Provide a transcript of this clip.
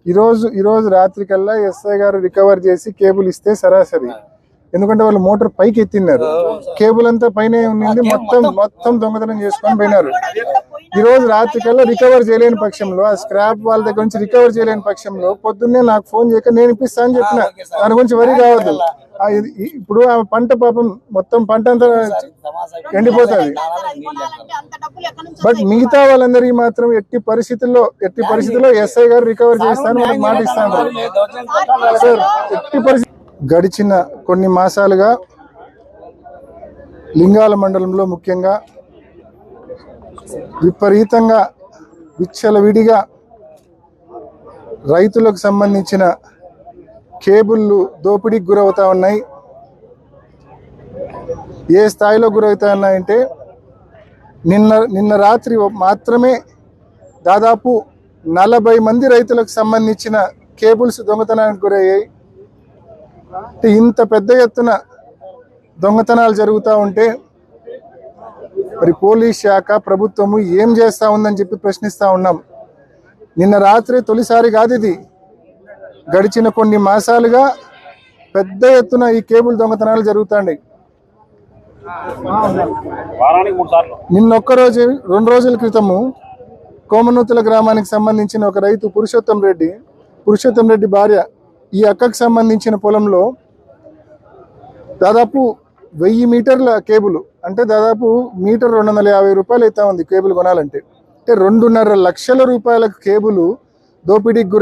ఈరోజు రాత్రి కల్లా ఎస్ఐ గారు రికవర్ చేసి కేబుల్ ఇస్తే సరాసరి, ఎందుకంటే వాళ్ళు మోటార్ పైకి ఎత్తిన్నారు, కేబుల్ అంతా పైన ఉండింది, మొత్తం దొంగతనం చేసుకొని పోయినారు. ఈ రోజు రాత్రి కల్లా రికవర్ చేయలేని పక్షంలో, ఆ స్క్రాప్ వాళ్ళ దగ్గర నుంచి రికవర్ చేయలేని పక్షంలో పొద్దున్నే నాకు ఫోన్ చేయక నేను ఇప్పిస్తా అని చెప్పిన. దాని గురించి వరి కావద్దు. ఇప్పుడు ఆ పంట పాపం మొత్తం పంట అంతా ఎండిపోతుంది. బట్ మిగతా వాళ్ళందరికీ మాత్రం ఎట్టి పరిస్థితుల్లో ఎస్ఐ గారు రికవర్ చేస్తాను మనకు మాట ఇస్తాను సార్. ఎట్టి పరిస్థితి గడిచిన కొన్ని మాసాలుగా లింగాల మండలంలో ముఖ్యంగా విపరీతంగా విచ్చలవిడిగా రైతులకు సంబంధించిన కేబుల్లు దోపిడీకి గురవుతా ఉన్నాయి. ఏ స్థాయిలో గురవుతా ఉన్నాయంటే నిన్న రాత్రి మాత్రమే దాదాపు 40 మంది రైతులకు సంబంధించిన కేబుల్స్ దొంగతనానికి గురయ్యాయి. ఇంత పెద్ద ఎత్తున దొంగతనాలు జరుగుతూ ఉంటే మరి పోలీస్ శాఖ ప్రభుత్వము ఏం చేస్తూ ఉందని చెప్పి ప్రశ్నిస్తూ ఉన్నాం. నిన్న రాత్రి తొలిసారి కాదు ఇది, గడిచిన కొన్ని మాసాలుగా పెద్ద ఎత్తున ఈ కేబుల్ దొంగతనాలు జరుగుతాయి. నిన్నొక్కరోజు 2 రోజుల క్రితము కోమనూతుల గ్రామానికి సంబంధించిన ఒక రైతు పురుషోత్తం రెడ్డి భార్య ఈ అక్కకు సంబంధించిన పొలంలో దాదాపు 1000 మీటర్ల కేబుల్, అంటే దాదాపు మీటర్ 250 రూపాయలు అవుతా ఉంది కేబుల్ కొనాలంటే. 2.5 లక్షల రూపాయల కేబుల్ దోపిడీకి గురై